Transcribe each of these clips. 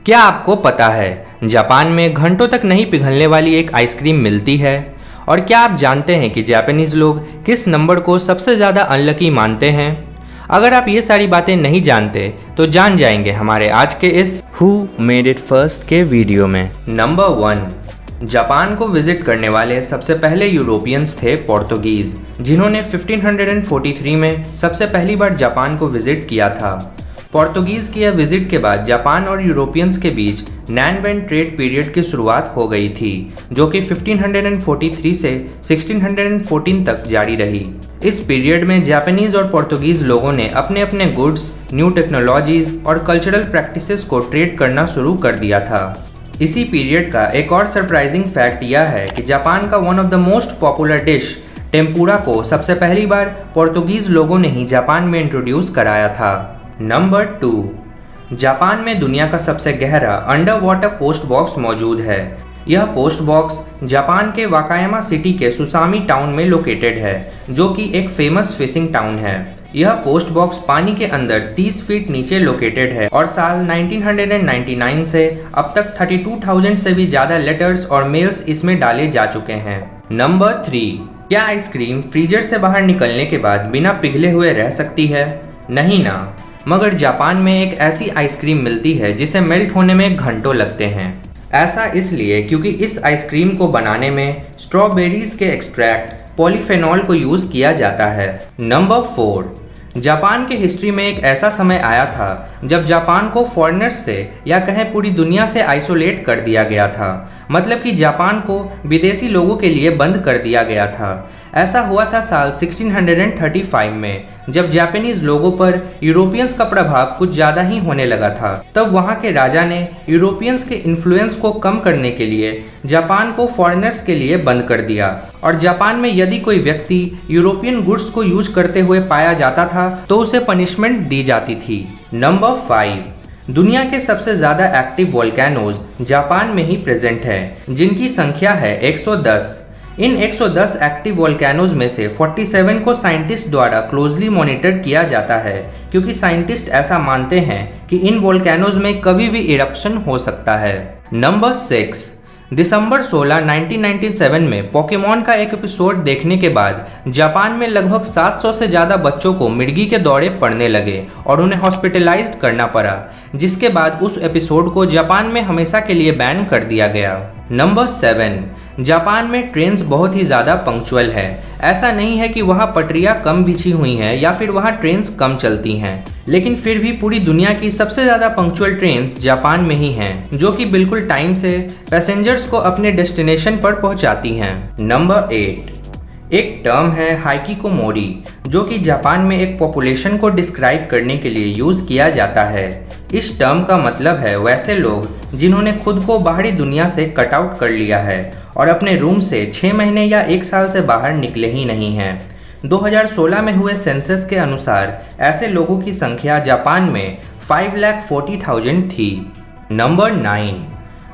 क्या आपको पता है जापान में घंटों तक नहीं पिघलने वाली एक आइसक्रीम मिलती है? और क्या आप जानते हैं कि जापानीज लोग किस नंबर को सबसे ज़्यादा अनलकी मानते हैं? अगर आप ये सारी बातें नहीं जानते तो जान जाएंगे हमारे आज के इस हु मेड इट फर्स्ट के वीडियो में। नंबर 1, जापान को विजिट करने वाले सबसे पहले यूरोपियंस थे पोर्तुगीज़, जिन्होंने 1543 में सबसे पहली बार जापान को विजिट किया था। पोर्तुगीज़ की यह विजिट के बाद जापान और यूरोपियंस के बीच नैन ट्रेड पीरियड की शुरुआत हो गई थी, जो कि 1543 से 1614 तक जारी रही। इस पीरियड में जापानीज और पोर्तुगीज़ लोगों ने अपने अपने गुड्स, न्यू टेक्नोलॉजीज और कल्चरल प्रैक्टिसेस को ट्रेड करना शुरू कर दिया था। इसी पीरियड का एक और सरप्राइजिंग फैक्ट यह है कि जापान का one of the most popular dish tempura को सबसे पहली बार पोर्तुगीज़ लोगों ने ही जापान में इंट्रोड्यूस कराया था। नंबर 2, जापान में दुनिया का सबसे गहरा अंडर वाटर पोस्ट बॉक्स मौजूद है। यह पोस्ट बॉक्स जापान के वाकायामा सिटी के सुसामी टाउन में लोकेटेड है, जो कि एक फेमस फिशिंग टाउन है। यह पोस्ट बॉक्स पानी के अंदर 30 फीट नीचे लोकेटेड है और साल 1999 से अब तक 32,000 से भी ज़्यादा लेटर्स और मेल्स इसमें डाले जा चुके हैं। नंबर 3, क्या आइसक्रीम फ्रीजर से बाहर निकलने के बाद बिना पिघले हुए रह सकती है? नहीं ना, मगर जापान में एक ऐसी आइसक्रीम मिलती है जिसे मेल्ट होने में घंटों लगते हैं। ऐसा इसलिए क्योंकि इस आइसक्रीम को बनाने में स्ट्रॉबेरीज के एक्सट्रैक्ट पॉलीफेनॉल को यूज़ किया जाता है। नंबर 4, जापान के हिस्ट्री में एक ऐसा समय आया था जब जापान को फॉरेनर्स से या कहें पूरी दुनिया से आइसोलेट कर दिया गया था, मतलब कि जापान को विदेशी लोगों के लिए बंद कर दिया गया था। ऐसा हुआ था साल 1635 में, जब जापानीज लोगों पर यूरोपियंस का प्रभाव कुछ ज़्यादा ही होने लगा था। तब वहाँ के राजा ने यूरोपियंस के इन्फ्लुएंस को कम करने के लिए जापान को फॉरेनर्स के लिए बंद कर दिया, और जापान में यदि कोई व्यक्ति यूरोपियन गुड्स को यूज करते हुए पाया जाता था तो उसे पनिशमेंट दी जाती थी। नंबर 5, दुनिया के सबसे ज़्यादा एक्टिव वोल्केनोज जापान में ही प्रेजेंट है, जिनकी संख्या है 110। इन 110 एक्टिव वोल्केनोज में से 47 को साइंटिस्ट द्वारा क्लोजली मॉनिटर किया जाता है, क्योंकि साइंटिस्ट ऐसा मानते हैं कि इन वोल्केनोज में कभी भी इरप्शन हो सकता है। नंबर 6, दिसंबर 16, 1997 में पोकेमॉन का एक एपिसोड देखने के बाद जापान में लगभग 700 से ज़्यादा बच्चों को मिर्गी के दौरे पड़ने लगे और उन्हें हॉस्पिटलाइज्ड करना पड़ा, जिसके बाद उस एपिसोड को जापान में हमेशा के लिए बैन कर दिया गया। नंबर 7, जापान में ट्रेन्स बहुत ही ज़्यादा पंक्चुअल है। ऐसा नहीं है कि वहाँ पटरियाँ कम बिछी हुई हैं या फिर वहाँ ट्रेन्स कम चलती हैं, लेकिन फिर भी पूरी दुनिया की सबसे ज़्यादा पंक्चुअल ट्रेन्स जापान में ही हैं, जो कि बिल्कुल टाइम से पैसेंजर्स को अपने डेस्टिनेशन पर पहुँचाती हैं। नंबर 8, एक टर्म है हाइकिकोमोरी, जो कि जापान में एक पॉपुलेशन को डिस्क्राइब करने के लिए यूज़ किया जाता है। इस टर्म का मतलब है वैसे लोग जिन्होंने खुद को बाहरी दुनिया से कट आउट कर लिया है और अपने रूम से 6 महीने या 1 साल से बाहर निकले ही नहीं हैं। 2016 में हुए सेंसस के अनुसार ऐसे लोगों की संख्या जापान में 5,40,000 थी। नंबर 9,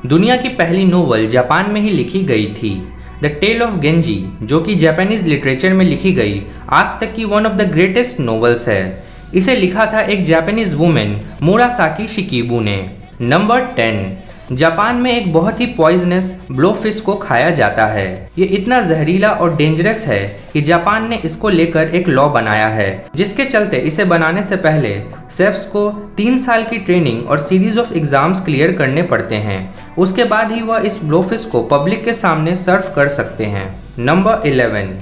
दुनिया की पहली नोवेल जापान में ही लिखी गई थी। द टेल ऑफ गेंजी, जो कि जापानीज लिटरेचर में लिखी गई आज तक की one of the greatest novels है। इसे लिखा था एक जापानीज वुमेन मुरासाकी शिकिबू ने। नंबर 10, जापान में एक बहुत ही पॉइजनस ब्लोफिश को खाया जाता है। ये इतना जहरीला और डेंजरस है कि जापान ने इसको लेकर एक लॉ बनाया है, जिसके चलते इसे बनाने से पहले शेफ्स को 3 साल की ट्रेनिंग और सीरीज ऑफ एग्जाम्स क्लियर करने पड़ते हैं। उसके बाद ही वह इस ब्लोफिश को पब्लिक के सामने सर्व कर सकते हैं। नंबर 11,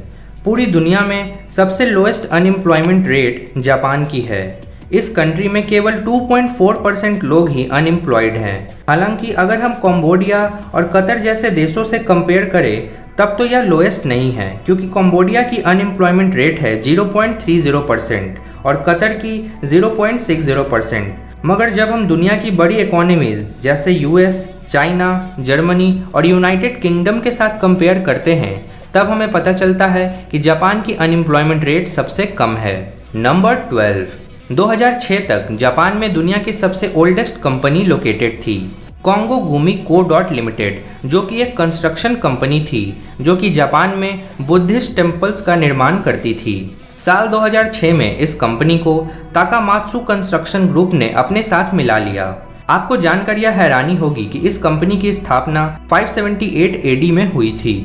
पूरी दुनिया में सबसे लोएस्ट अनएम्प्लॉयमेंट रेट जापान की है। इस कंट्री में केवल 2.4% लोग ही अनएम्प्लॉयड हैं। हालांकि अगर हम कंबोडिया और कतर जैसे देशों से कंपेयर करें तब तो यह लोएस्ट नहीं है, क्योंकि कंबोडिया की अनएम्प्लॉयमेंट रेट है 0.30% और कतर की 0.60%। मगर जब हम दुनिया की बड़ी इकोनॉमीज जैसे यूएस, चाइना, जर्मनी और यूनाइटेड किंगडम के साथ कंपेयर करते हैं तब हमें पता चलता है कि जापान की अनएम्प्लॉयमेंट रेट सबसे कम है। नंबर 12, 2006 तक जापान में दुनिया की सबसे ओल्डेस्ट कंपनी लोकेटेड थी, कॉन्गो गुमी को डॉट लिमिटेड, जो कि एक कंस्ट्रक्शन कंपनी थी जो कि जापान में बुद्धिस्ट टेम्पल्स का निर्माण करती थी। साल 2006 में इस कंपनी को ताकामात्सु कंस्ट्रक्शन ग्रुप ने अपने साथ मिला लिया। आपको जानकर यह हैरानी होगी कि इस कंपनी की स्थापना 578 AD में हुई थी।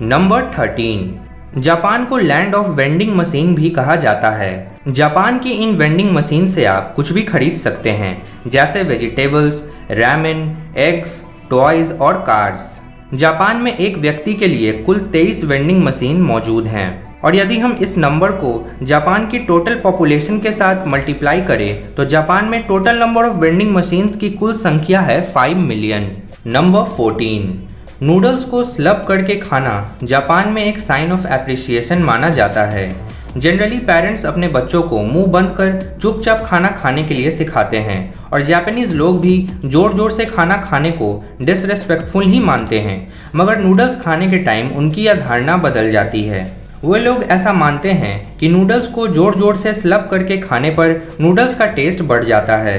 नंबर 13, जापान को लैंड ऑफ वेंडिंग मशीन भी कहा जाता है। जापान की इन वेंडिंग मशीन से आप कुछ भी खरीद सकते हैं, जैसे वेजिटेबल्स, रामेन, एग्स, टॉयज और कार्स। जापान में एक व्यक्ति के लिए कुल 23 वेंडिंग मशीन मौजूद हैं, और यदि हम इस नंबर को जापान की टोटल पॉपुलेशन के साथ मल्टीप्लाई करें तो जापान में total number of vending machines की कुल संख्या है 5 मिलियन। नंबर 14, नूडल्स को स्लब करके खाना जापान में एक साइन ऑफ एप्रिसिएशन माना जाता है। जनरली पेरेंट्स अपने बच्चों को मुंह बंद कर चुपचाप खाना खाने के लिए सिखाते हैं, और जापानीज लोग भी जोर जोर से खाना खाने को डिसरेस्पेक्टफुल ही मानते हैं। मगर नूडल्स खाने के टाइम उनकी यह धारणा बदल जाती है। वे लोग ऐसा मानते हैं कि नूडल्स को जोर जोर से स्लब करके खाने पर नूडल्स का टेस्ट बढ़ जाता है।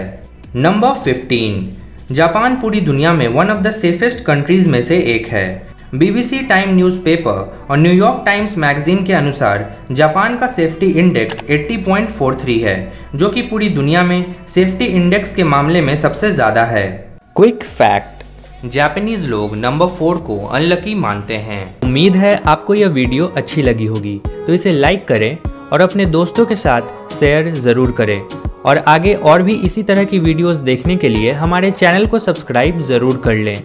नंबर 15, जापान पूरी दुनिया में one of the safest countries में से एक है। BBC टाइम न्यूज़पेपर और न्यूयॉर्क टाइम्स मैगजीन के अनुसार जापान का सेफ्टी इंडेक्स 80.43 है, जो कि पूरी दुनिया में सेफ्टी इंडेक्स के मामले में सबसे ज़्यादा है। क्विक फैक्ट, जापानीज लोग नंबर 4 को अनलकी मानते हैं। उम्मीद है आपको यह वीडियो अच्छी लगी होगी, तो इसे लाइक करें और अपने दोस्तों के साथ शेयर ज़रूर करें। और आगे और भी इसी तरह की वीडियोस देखने के लिए हमारे चैनल को सब्सक्राइब ज़रूर कर लें।